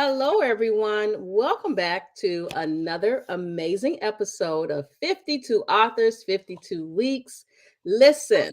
Hello, everyone. Welcome back to another amazing episode of 52 Authors, 52 Weeks. Listen,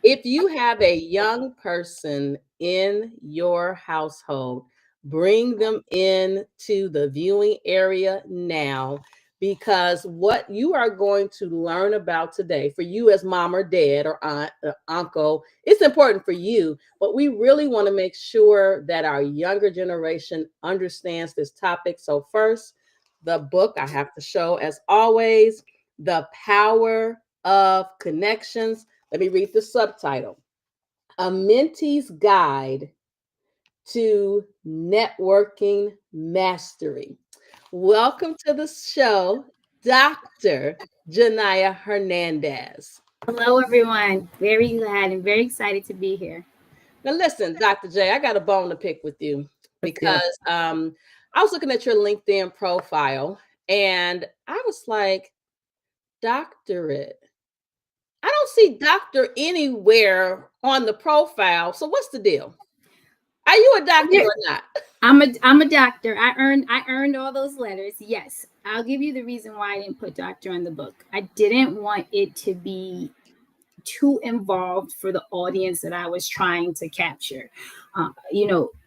if you have a young person in your household, bring them in to the viewing area now because what you are going to learn about today for you as mom or dad or aunt or uncle, it's important for you, but we really want to make sure that our younger generation understands this topic. So first, the book I have to show, as always, The Power of Connections. Let me read the subtitle. A Mentee's Guide to Networking Mastery. Welcome to the show, Dr. Janaya Hernandez. Hello, everyone. Very glad and very excited to be here. Now, listen, Dr. J, I got a bone to pick with you Let's do it. because I was looking at your LinkedIn profile and I was like, doctorate. I don't see doctor anywhere on the profile. So what's the deal? Are you a doctor or not? I'm a doctor. I earned all those letters. Yes. I'll give you the reason why I didn't put doctor on the book. I didn't want it to be too involved for the audience that I was trying to capture.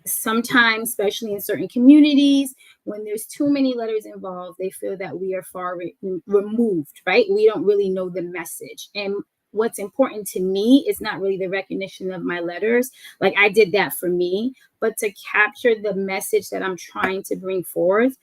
Sometimes, especially in certain communities, when there's too many letters involved, they feel that we are far removed, right? We don't really know the message. And what's important to me is not really the recognition of my letters. Like I did that for me, but to capture the message that I'm trying to bring forth,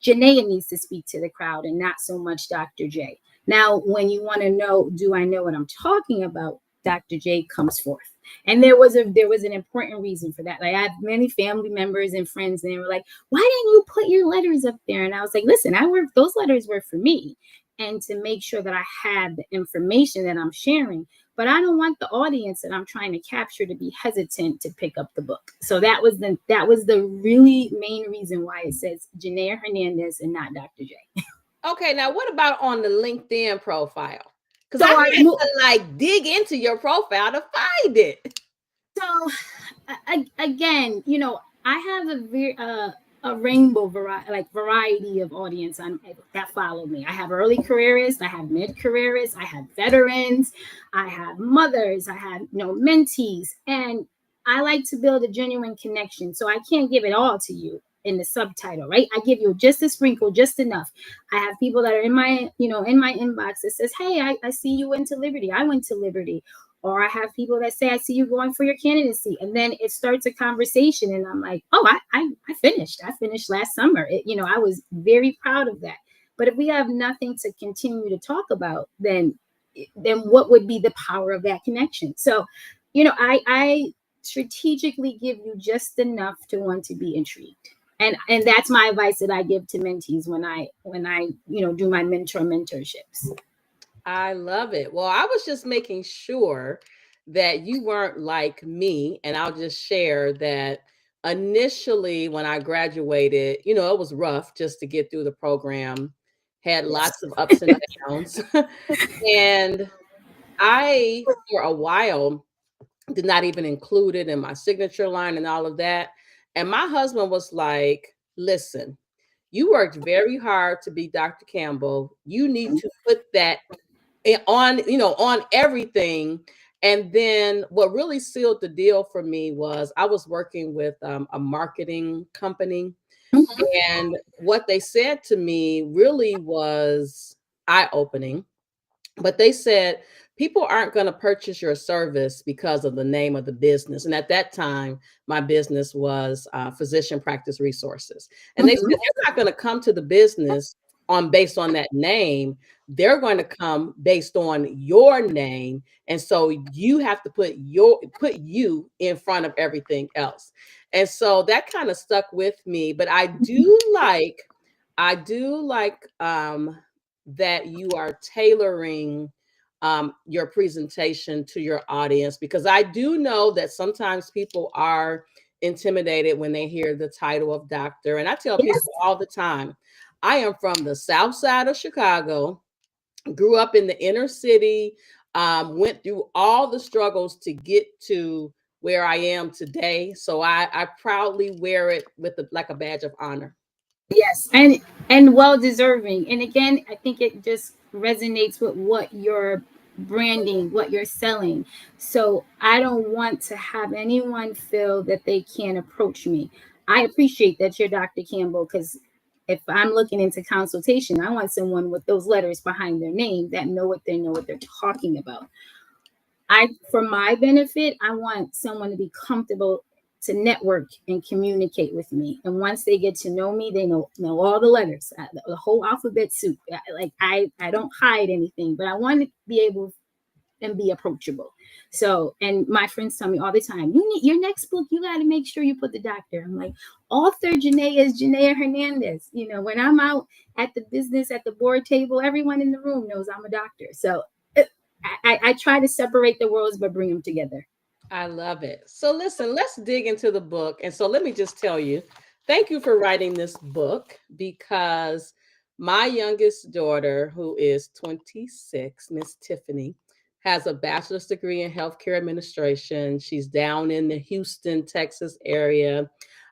Janaya needs to speak to the crowd and not so much Dr. J. Now, when you want to know, do I know what I'm talking about? Dr. J comes forth. And there was an important reason for that. Like I have many family members and friends, and they were like, why didn't you put your letters up there? And I was like, listen, those letters were for me. And to make sure that I had the information that I'm sharing. But I don't want the audience that I'm trying to capture to be hesitant to pick up the book. So that was the really main reason why it says Janaya Hernandez and not Dr. J. Okay, now what about on the LinkedIn profile? Because So I I had to like dig into your profile to find it. so again, I have a rainbow variety of audience that follow me. I have early careerists, I have mid careerists, I have veterans, I have mothers, I have mentees, and I like to build a genuine connection. So I can't give it all to you in the subtitle, right? I give you just a sprinkle, just enough. I have people that are in my inbox that says, hey, I see you went to Liberty. I went to Liberty. Or I have people that say, I see you going for your candidacy. And then it starts a conversation. And I'm like, oh, I finished. I finished last summer. I was very proud of that. But if we have nothing to continue to talk about, then what would be the power of that connection? So, I strategically give you just enough to want to be intrigued. And that's my advice that I give to mentees when I do my mentorships. I love it. Well, I was just making sure that you weren't like me. And I'll just share that initially when I graduated, it was rough just to get through the program, had lots of ups and downs. And I, for a while, did not even include it in my signature line and all of that. And my husband was like, listen, you worked very hard to be Dr. Campbell. You need to put that on everything. And then what really sealed the deal for me was I was working with a marketing company, and what they said to me really was eye-opening. But they said people aren't going to purchase your service because of the name of the business. And at that time, my business was Physician Practice Resources. And they said they're not going to come to the business based on that name. They're going to come based on your name. And so you have to put you in front of everything else. And so that kind of stuck with me. But I do like that you are tailoring your presentation to your audience, because I do know that sometimes people are intimidated when they hear the title of doctor. And I tell people all the time, I am from the South Side of Chicago, grew up in the inner city, went through all the struggles to get to where I am today. So I proudly wear it with like a badge of honor. Yes, and well deserving. And again, I think it just resonates with what you're branding, what you're selling. So I don't want to have anyone feel that they can't approach me. I appreciate that you're Dr. Campbell, because if I'm looking into consultation, I want someone with those letters behind their name that know what they're talking about. For my benefit, I want someone to be comfortable to network and communicate with me. And once they get to know me, they know all the letters, the whole alphabet soup. Like I don't hide anything, but I want to be able and be approachable. So, and my friends tell me all the time, you need your next book, you got to make sure you put the doctor. I'm like, author Janaya is Janaya Hernandez. When I'm out at the business, at the board table, everyone in the room knows I'm a doctor. So I try to separate the worlds, but bring them together. I love it. So listen, let's dig into the book. And so let me just tell you, thank you for writing this book because my youngest daughter, who is 26, Miss Tiffany, has a bachelor's degree in healthcare administration. She's down in the Houston, Texas area.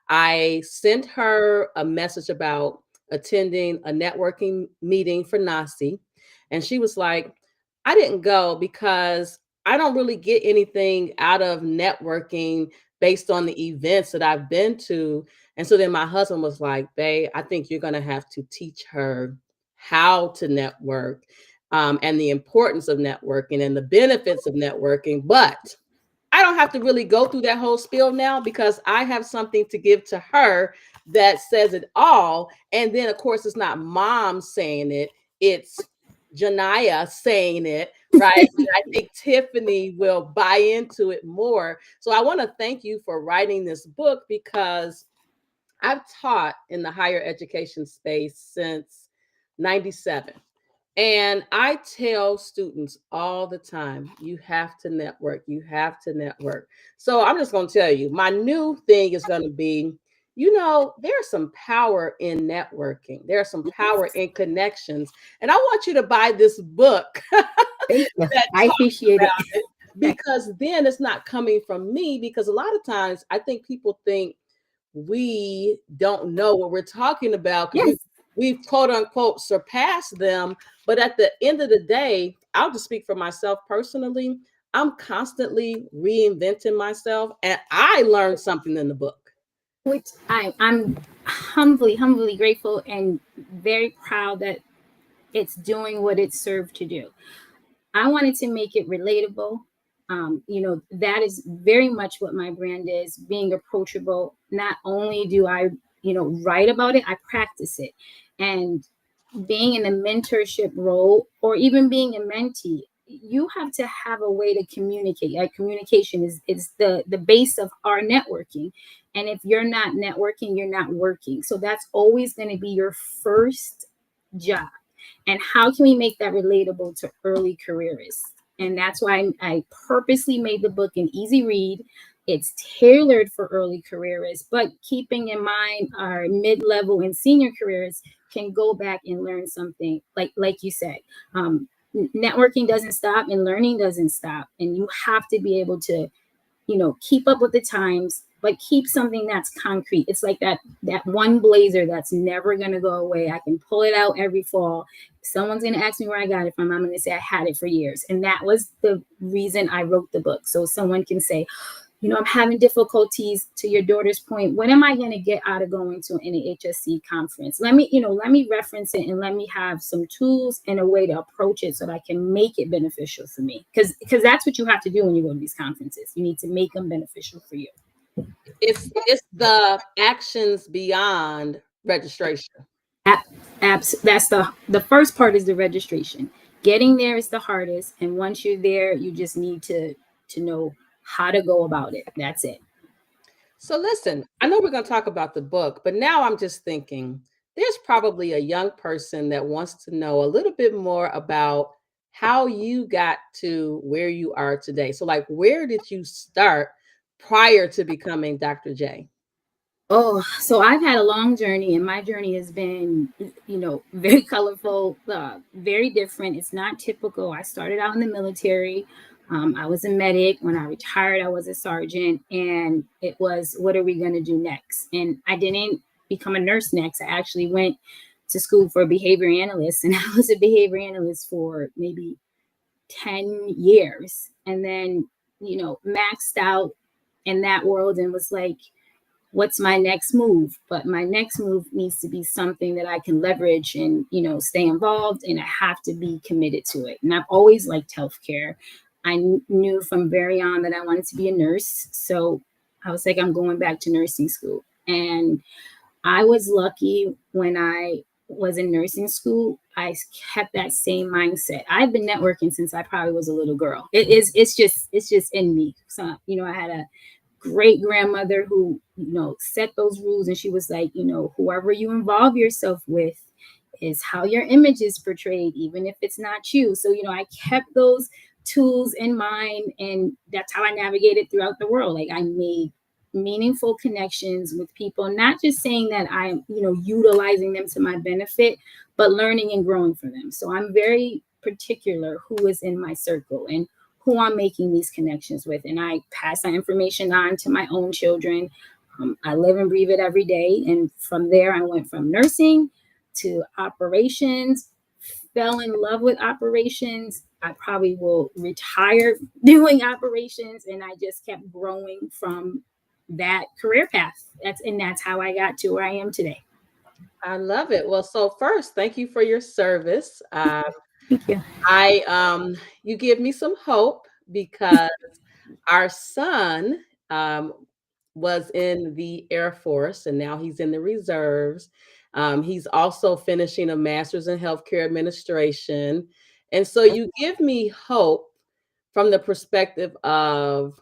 I sent her a message about attending a networking meeting for NASI. And she was like, I didn't go because I don't really get anything out of networking based on the events that I've been to. And so then my husband was like, babe, I think you're going to have to teach her how to network, and the importance of networking and the benefits of networking. But I don't have to really go through that whole spiel now because I have something to give to her that says it all. And then, of course, it's not mom saying it, it's Janaya saying it, right? And I think Tiffany will buy into it more. So I want to thank you for writing this book because I've taught in the higher education space since 97. And I tell students all the time, you have to network, you have to network. So I'm just going to tell you, my new thing is going to be, there's some power in networking. There's some power in connections. And I want you to buy this book Thank you. that I talks appreciate about it. it because then it's not coming from me. Because a lot of times I think people think we don't know what we're talking about because Yes. we've quote unquote surpassed them. But at the end of the day, I'll just speak for myself personally. I'm constantly reinventing myself, and I learned something in the book. Which I'm humbly grateful and very proud that it's doing what it's served to do. I wanted to make it relatable. That is very much what my brand is, being approachable. Not only do I, write about it, I practice it. And being in a mentorship role or even being a mentee, you have to have a way to communicate. Like communication is the base of our networking. And if you're not networking, you're not working. So that's always going to be your first job. And how can we make that relatable to early careerists? And that's why I purposely made the book an easy read. It's tailored for early careerists, but keeping in mind our mid-level and senior careerists can go back and learn something. Like you said, networking doesn't stop and learning doesn't stop. And you have to be able to keep up with the times, but keep something that's concrete. It's like that one blazer that's never gonna go away. I can pull it out every fall. Someone's gonna ask me where I got it from. I'm gonna say I had it for years. And that was the reason I wrote the book. So someone can say, I'm having difficulties. To your daughter's point, what am I going to get out of going to an HSC conference? Let me reference it and let me have some tools and a way to approach it so that I can make it beneficial for me. Because that's what you have to do when you go to these conferences. You need to make them beneficial for you. It's the actions beyond registration. That's the first part is the registration. Getting there is the hardest, and once you're there, you just need to know how to go about it. That's it. So listen, I know we're going to talk about the book, but now I'm just thinking there's probably a young person that wants to know a little bit more about how you got to where you are today. So like where did you start prior to becoming Dr. J? Oh, so I've had a long journey, and my journey has been, very colorful, very different. It's not typical. I started out in the military. I was a medic. When I retired, I was a sergeant. And it was, what are we going to do next? And I didn't become a nurse next. I actually went to school for a behavior analyst, and I was a behavior analyst for maybe 10 years. And then, maxed out in that world and was like, what's my next move? But my next move needs to be something that I can leverage and, stay involved, and I have to be committed to it. And I've always liked healthcare. I knew from very on that I wanted to be a nurse. So I was like, I'm going back to nursing school. And I was lucky when I was in nursing school. I kept that same mindset. I've been networking since I probably was a little girl. It's just in me. So, I had a great grandmother who, set those rules, and she was like, whoever you involve yourself with is how your image is portrayed, even if it's not you. So, I kept those tools in mind, and that's how I navigated throughout the world. Like, I made meaningful connections with people, not just saying that I'm, utilizing them to my benefit, but learning and growing for them. So I'm very particular who is in my circle and who I'm making these connections with. And I pass that information on to my own children. I live and breathe it every day. And from there, I went from nursing to operations, fell in love with operations. I probably will retire doing operations. And I just kept growing from that career path. That's how I got to where I am today. I love it. Well, so first, thank you for your service. Thank you. You give me some hope because our son was in the Air Force and now he's in the reserves. He's also finishing a master's in healthcare administration. And so you give me hope from the perspective of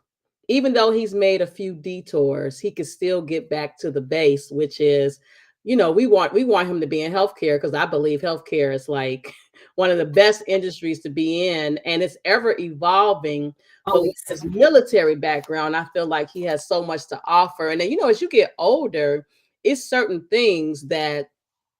even though he's made a few detours, he could still get back to the base, which is, we want him to be in healthcare because I believe healthcare is like one of the best industries to be in, and it's ever evolving. But with Always. his military background, I feel like he has so much to offer. And then, as you get older, it's certain things that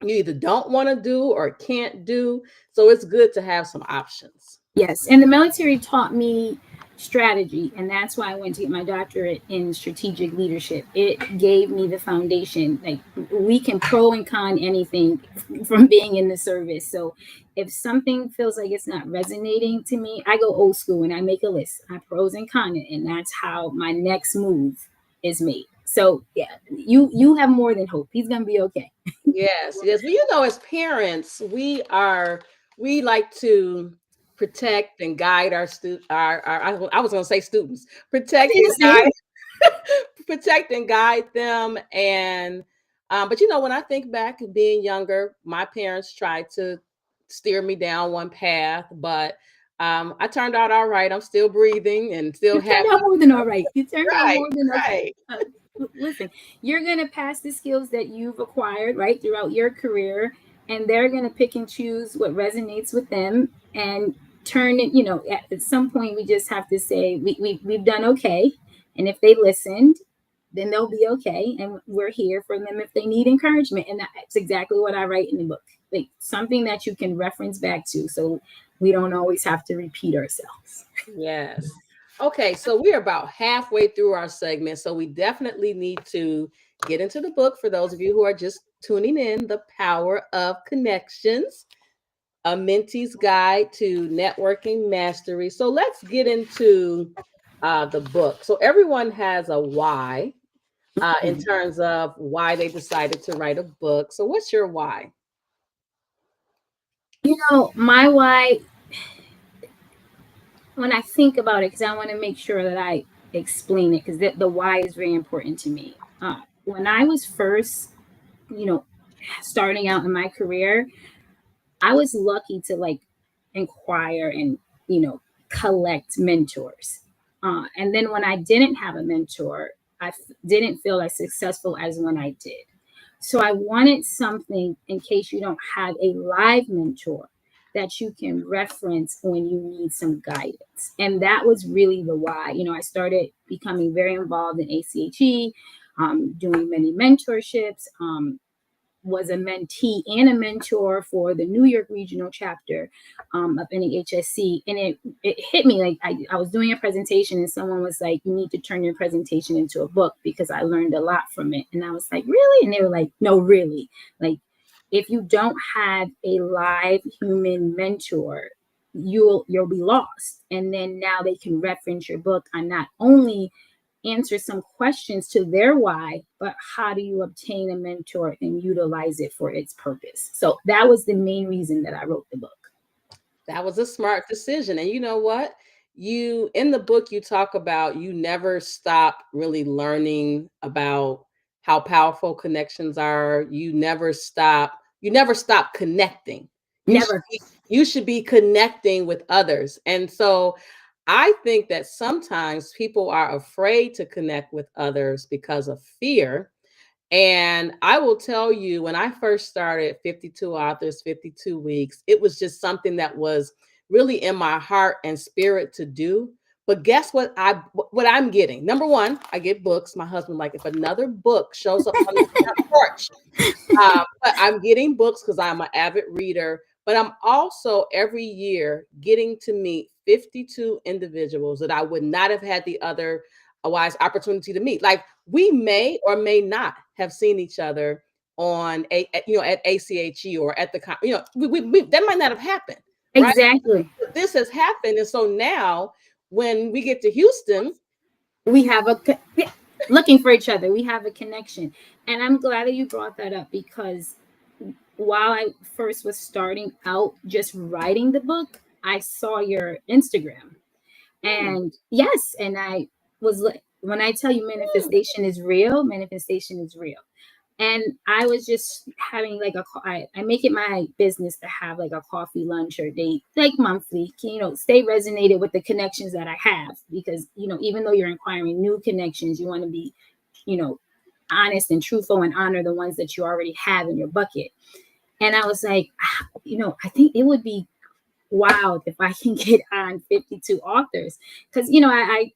you either don't want to do or can't do. So it's good to have some options. Yes. And the military taught me strategy. And that's why I went to get my doctorate in strategic leadership. It gave me the foundation. Like, we can pro and con anything from being in the service. So if something feels like it's not resonating to me, I go old school and I make a list. I pros and con it. And that's how my next move is made. So yeah, you have more than hope. He's gonna be okay. Yes, yes. Well, as parents, we like to protect and guide our I was going to say students, protect and guide, protect and guide them. And but when I think back being younger, my parents tried to steer me down one path, but I turned out all right. I'm still breathing and still You turned happy. out more than all right. You turned out Right, more than okay. right. Listen, you're going to pass the skills that you've acquired, right, throughout your career, and they're going to pick and choose what resonates with them and turn it, at some point we just have to say we've done okay. And if they listened, then they'll be okay. And we're here for them if they need encouragement. And that's exactly what I write in the book. Like, something that you can reference back to, so we don't always have to repeat ourselves. Yes. Okay, so we're about halfway through our segment, so we definitely need to get into the book for those of you who are just tuning in, The Power of Connections, a mentee's guide to networking mastery. So let's get into the book. So everyone has a why in terms of why they decided to write a book. So what's your why? My why, when I think about it, because I want to make sure that I explain it, because the why is very important to me. When I was first, you know, starting out in my career, I was lucky to like inquire and, collect mentors. And then when I didn't have a mentor, didn't feel as successful as when I did. So I wanted something in case you don't have a live mentor that you can reference when you need some guidance. And that was really the why. I started becoming very involved in ACHE, doing many mentorships, was a mentee and a mentor for the New York regional chapter of NEHSC. And it hit me like I was doing a presentation and someone was like, you need to turn your presentation into a book because I learned a lot from it. And I was like, really? And they were like, no, really. Like, if you don't have a live human mentor, you'll be lost. And then now they can reference your book on not only answer some questions to their why, but how do you obtain a mentor and utilize it for its purpose? So that was the main reason that I wrote the book. That was a smart decision. And you know what? You in the book you talk about you never stop really learning about how powerful connections are. You never stop connecting. Never. You should be connecting with others. And so I think that sometimes people are afraid to connect with others because of fear. And I will tell you, when I first started 52 Authors, 52 Weeks, it was just something that was really in my heart and spirit to do. But guess what I'm getting? Number one, I get books. My husband, like, if another book shows up on the front porch, but I'm getting books because I'm an avid reader. But I'm also every year getting to meet 52 individuals that I would not have had the otherwise opportunity to meet. Like, we may or may not have seen each other on at ACHE or at the that might not have happened, right? Exactly. But this has happened, and so now when we get to Houston, we have looking for each other. We have a connection. And I'm glad that you brought that up because while I first was starting out just writing the book, I saw your Instagram. And yes, and I was like, when I tell you manifestation is real, manifestation is real. And I was just having like I make it my business to have like a coffee lunch or date like monthly, stay resonated with the connections that I have, because even though you're acquiring new connections, you want to be you know honest and truthful and honor the ones that you already have in your bucket. And I was like, I think it would be wild if I can get on 52 authors, because I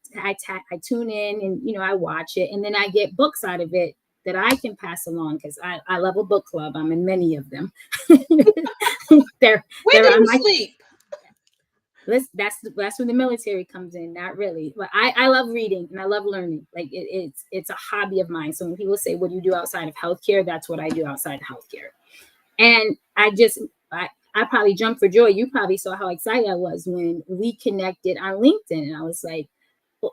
tune in and I watch it, and then I get books out of it that I can pass along, because I love a book club. I'm in many of them. they're when do on you my sleep? that's where the military comes in. Not really, but I love reading and I love learning. Like it's a hobby of mine. So when people say, what do you do outside of healthcare, that's what I do outside of healthcare. And I probably jumped for joy. You probably saw how excited I was when we connected on LinkedIn. And I was like,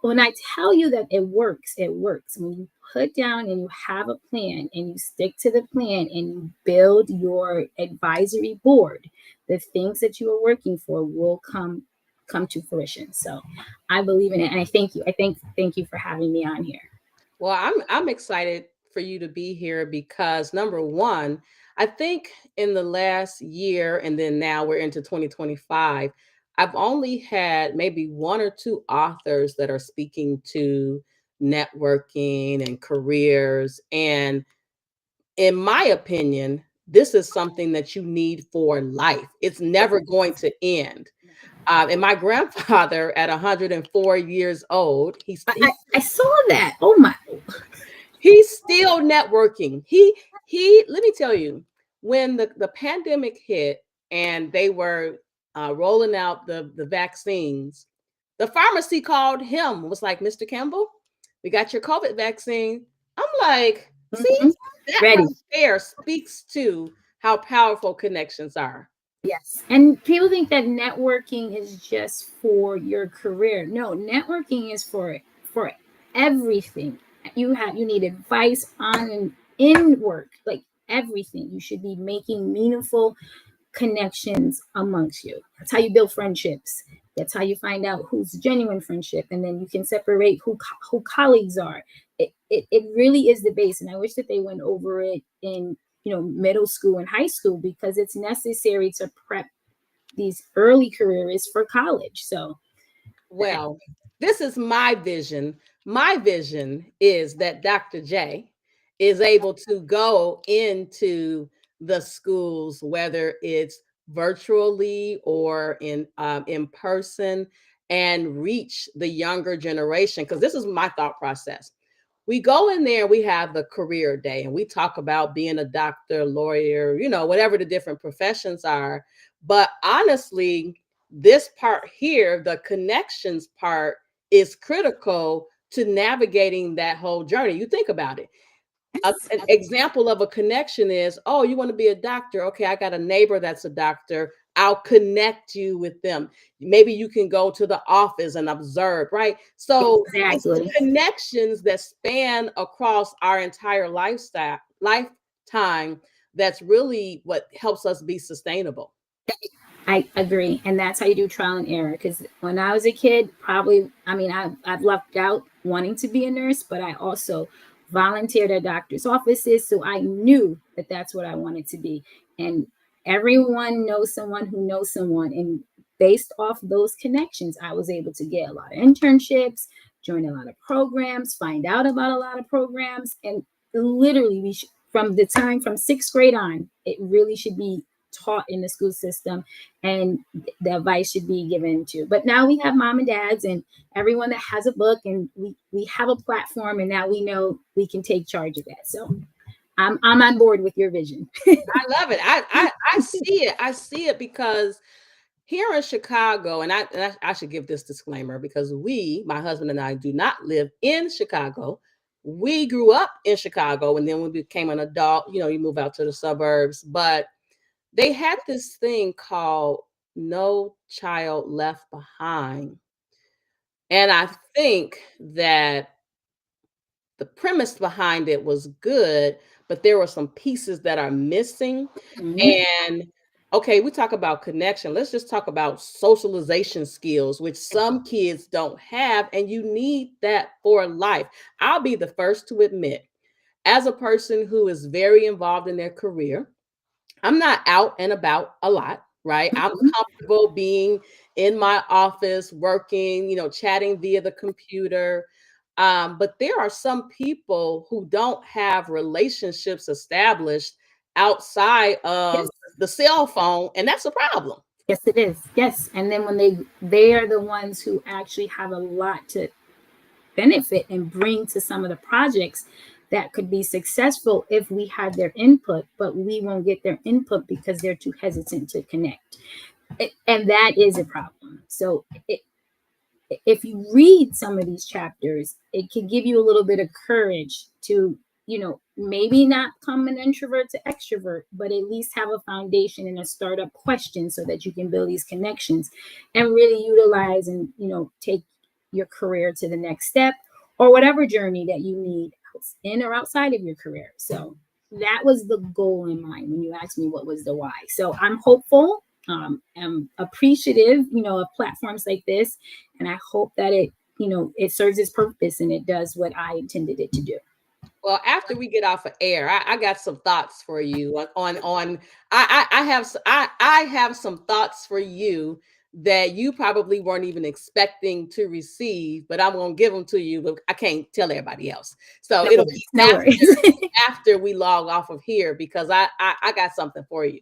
when I tell you that it works, it works. When you put down and you have a plan and you stick to the plan and you build your advisory board, the things that you are working for will come to fruition. So I believe in it. And I thank you. Thank you for having me on here. Well, I'm excited for you to be here because number one, I think in the last year and then now we're into 2025, I've only had maybe one or two authors that are speaking to networking and careers. And in my opinion, this is something that you need for life. It's never going to end. And my grandfather, at 104 years old, I saw that. Oh my! he's still networking. Let me tell you, when the pandemic hit and they were rolling out the vaccines, the pharmacy called him, was like, Mr. Campbell, we got your COVID vaccine. I'm like, see, that Ready. right there speaks to how powerful connections are. Yes. And people think that networking is just for your career. No, networking is for everything. You need advice on and in work, like everything. You should be making meaningful connections amongst you. That's how you build friendships. That's how you find out who's genuine friendship, and then you can separate who colleagues are. It really is the base, and I wish that they went over it in middle school and high school, because it's necessary to prep these early careers for college. So, well, this is my vision. My vision is that Dr. J is able to go into the schools, whether it's virtually or in person, and reach the younger generation. Because this is my thought process. we go in there, we have the career day, and we talk about being a doctor, lawyer, whatever the different professions are. But honestly, this part here, the connections part, is critical to navigating that whole journey. You think about it. An example of a connection is, oh, you want to be a doctor? Okay, I got a neighbor that's a doctor. I'll connect you with them. Maybe you can go to the office and observe, right? So it's the Exactly. connections that span across our entire lifetime that's really what helps us be sustainable. I agree. And that's how you do trial and error. Because when I was a kid, probably, I mean, I've lucked out wanting to be a nurse, but I also volunteered at doctor's offices. So I knew that that's what I wanted to be. And everyone knows someone who knows someone. And based off those connections, I was able to get a lot of internships, join a lot of programs, find out about a lot of programs. And literally, from the time from sixth grade on, it really should be taught in the school system, and the advice should be given to. But now we have mom and dads and everyone that has a book, and we have a platform, and now we know we can take charge of that. So I'm on board with your vision. I love it. I see it. I see it because here in Chicago, and I should give this disclaimer because my husband and I, do not live in Chicago. We grew up in Chicago, and then when we became an adult, you move out to the suburbs. But they had this thing called No Child Left Behind. And I think that the premise behind it was good, but there were some pieces that are missing. Mhm. And okay, we talk about connection. Let's just talk about socialization skills, which some kids don't have, and you need that for life. I'll be the first to admit, as a person who is very involved in their career, I'm not out and about a lot, right? I'm comfortable being in my office, working, chatting via the computer. But there are some people who don't have relationships established outside Yes, of the cell phone, and that's a problem. yes, it is. Yes, and then when they are the ones who actually have a lot to benefit and bring to some of the projects that could be successful if we had their input, but we won't get their input because they're too hesitant to connect. And that is a problem. So if you read some of these chapters, it can give you a little bit of courage to, maybe not come an introvert to extrovert, but at least have a foundation and a startup question so that you can build these connections and really utilize and, take your career to the next step or whatever journey that you need in or outside of your career. So that was the goal in mind when you asked me what was the why. So I'm hopeful. I'm appreciative, of platforms like this, and I hope that it serves its purpose and it does what I intended it to do. Well, after we get off of air, I got some thoughts for you on I have some thoughts for you that you probably weren't even expecting to receive, but I'm gonna give them to you, but I can't tell everybody else. So No it'll worries. be No worries. after we log off of here because I got something for you.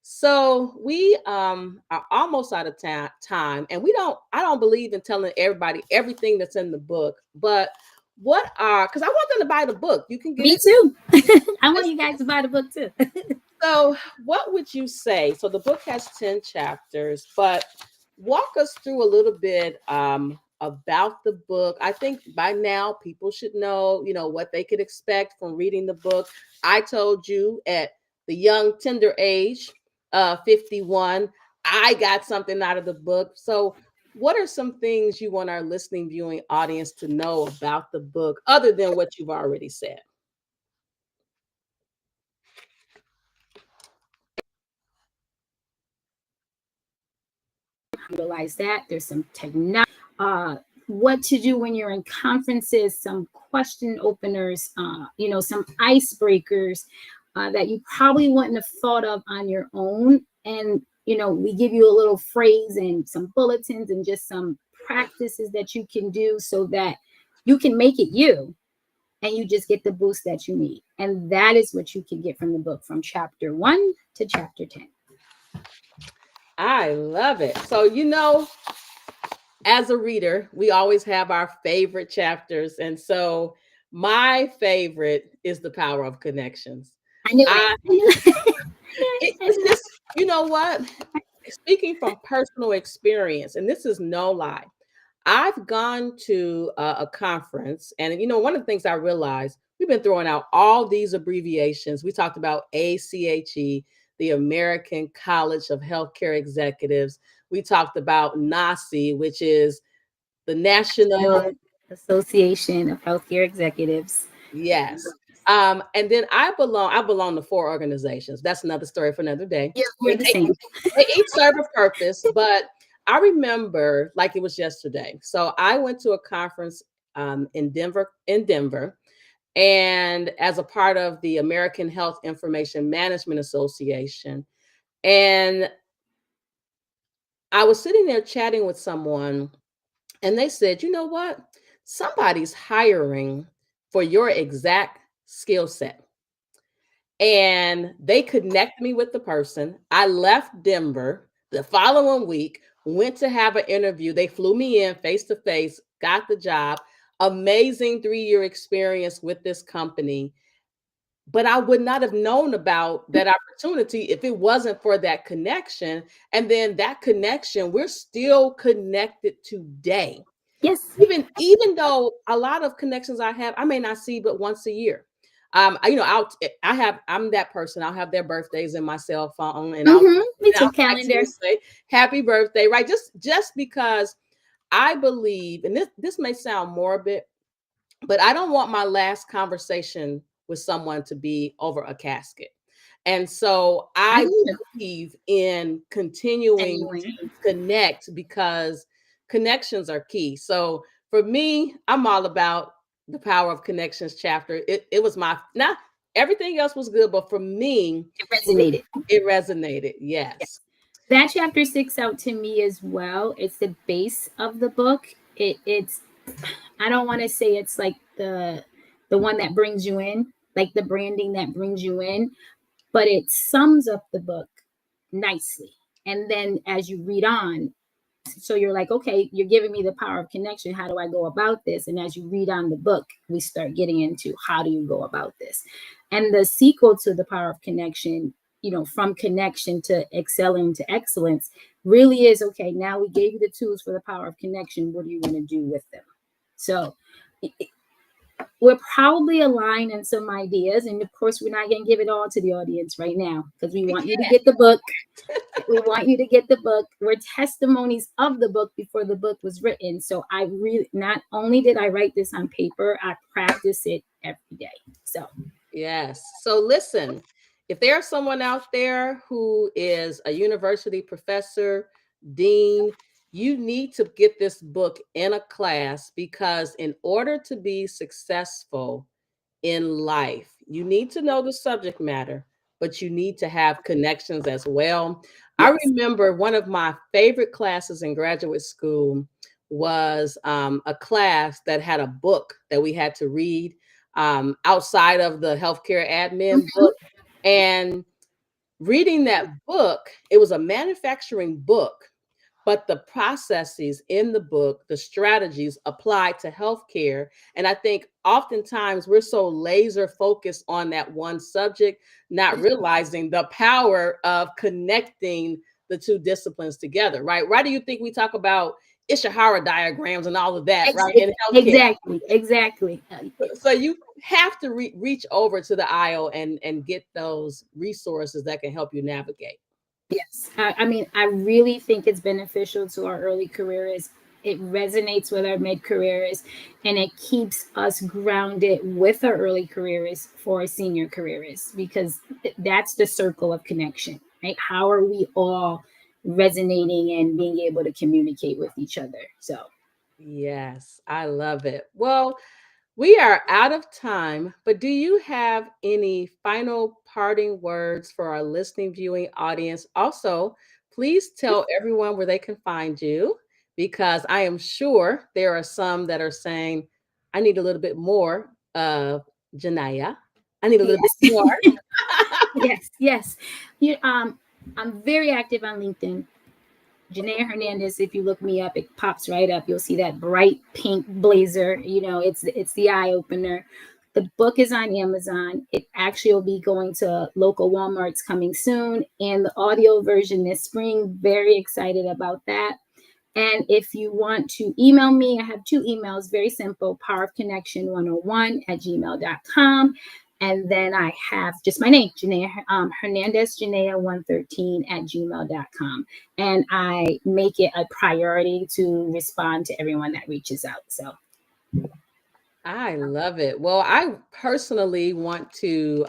So we are almost out of time, and I don't believe in telling everybody everything that's in the book, but because I want them to buy the book. You can get Me it. too. I want you guys to buy the book too. So what would you say? So the book has 10 chapters, but walk us through a little bit about the book. I think by now people should know, what they could expect from reading the book. I told you at the young, tender age, 51, I got something out of the book. So what are some things you want our listening, viewing audience to know about the book other than what you've already said? Utilize that. There's some technology. What to do when you're in conferences, some question openers, some icebreakers that you probably wouldn't have thought of on your own. And, we give you a little phrase and some bulletins and just some practices that you can do so that you can make it you and you just get the boost that you need. And that is what you can get from the book from chapter 1 to chapter 10. I love it. So, as a reader, we always have our favorite chapters. And so My favorite is the power of connections. I knew it. I I knew it. it's just, you know what? Speaking from personal experience, and this is no lie, I've gone to a conference, and one of the things I realized, we've been throwing out all these abbreviations. We talked about ACHE, the American College of Healthcare Executives. We talked about NACI, which is the National. Association of Healthcare Executives. Yes. And then I belong to four organizations. That's another story for another day. Yeah, we're They, the they, same. they each serve a purpose, but I remember like it was yesterday. So I went to a conference in Denver, and as a part of the American Health Information Management Association. And I was sitting there chatting with someone, and they said, you know what? Somebody's hiring for your exact skill set. And they connected me with the person. I left Denver the following week, went to have an interview. They flew me in face to face, got the job. Amazing 3-year experience with this company. But I would not have known about that opportunity if it wasn't for that connection. And then that connection, we're still connected today. Yes. Even though a lot of connections I have, I may not see but once a year. I'm that person. I'll have their birthdays in my cell phone, and I'll Me I'll too. text them Calendar. and say happy birthday, right? Just because I believe, and this may sound morbid, but I don't want my last conversation with someone to be over a casket. And so I I do. believe in continuing Anyway. to connect because connections are key. So for me, I'm all about the power of connections chapter. It was my, not everything else was good, but for me, It resonated. it resonated. Yes. That chapter sticks out to me as well. It's the base of the book. It's I don't want to say it's like the one that brings you in, like the branding that brings you in, but it sums up the book nicely. And then as you read on, so you're like, okay, you're giving me the power of connection. How do I go about this? And as you read on the book, we start getting into how do you go about this. And the sequel to the power of connection, from connection to excelling to excellence, really is okay. Now we gave you the tools for the power of connection. What are you going to do with them? So we're probably aligned in some ideas. And of course, we're not going to give it all to the audience right now because we want you to get the book. We want you to get the book. We're testimonies of the book before the book was written. So I really, not only did I write this on paper, I practice it every day. So Yes. So listen, if there's someone out there who is a university professor, dean, you need to get this book in a class because in order to be successful in life, you need to know the subject matter, but you need to have connections as well. I yes. remember one of my favorite classes in graduate school was a class that had a book that we had to read outside of the healthcare admin Mhm. book. And reading that book, it was a manufacturing book, but the processes in the book, the strategies apply to healthcare. And I think oftentimes we're so laser focused on that one subject, not realizing the power of connecting the two disciplines together, right? Why do you think we talk about Ishihara diagrams and all of that, right, in healthcare? Exactly. So you have to reach over to the aisle and get those resources that can help you navigate. Yes. I mean, I really think it's beneficial to our early careers. It resonates with our mid careers and it keeps us grounded with our early careers for our senior careers because that's the circle of connection, right? How are we all resonating and being able to communicate with each other? So, Yes, I love it. Well, we are out of time, but do you have any final parting words for our listening, viewing audience? Also, please tell everyone where they can find you because I am sure there are some that are saying, I need a little bit more of Janaya. I need a little bit yes. more. Yes. You, I'm very active on LinkedIn. Janaya Hernandez. If you look me up, it pops right up. You'll see that bright pink blazer. You know, it's the eye opener. The book is on Amazon. It actually will be going to local Walmarts coming soon, and the audio version this spring. Very excited about that. And if you want to email me, I have two emails, very simple, powerofconnection101@gmail.com. And then I have just my name, Janaya Hernandez, Janaya113@gmail.com. And I make it a priority to respond to everyone that reaches out. So I love it. Well, I personally want to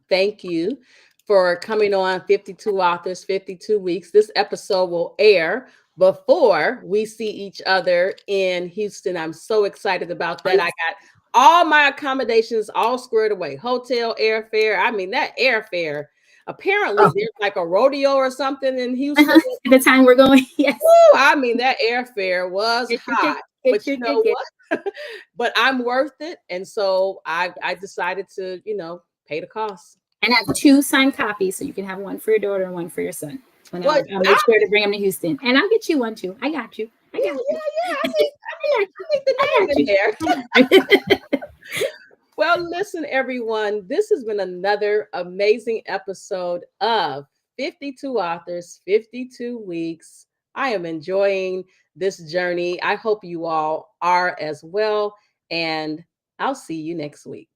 thank you for coming on 52 Authors, 52 Weeks. This episode will air before we see each other in Houston. I'm so excited about that. I got all my accommodations all squared away, hotel, airfare. I mean, that airfare. Apparently, there's like a rodeo or something in Houston. at the time we're going, yes. Woo, I mean, that airfare was Get your high. get But your you know ticket. what? But I'm worth it. And so I decided to, pay the cost. And I have two signed copies, so you can have one for your daughter and one for your son. And Well, I'll make sure to bring them to Houston. And I'll get you one too. I got you. I yeah, got you. I need the name in there. Well, listen, everyone, this has been another amazing episode of 52 Authors, 52 Weeks. I am enjoying this journey. I hope you all are as well. And I'll see you next week.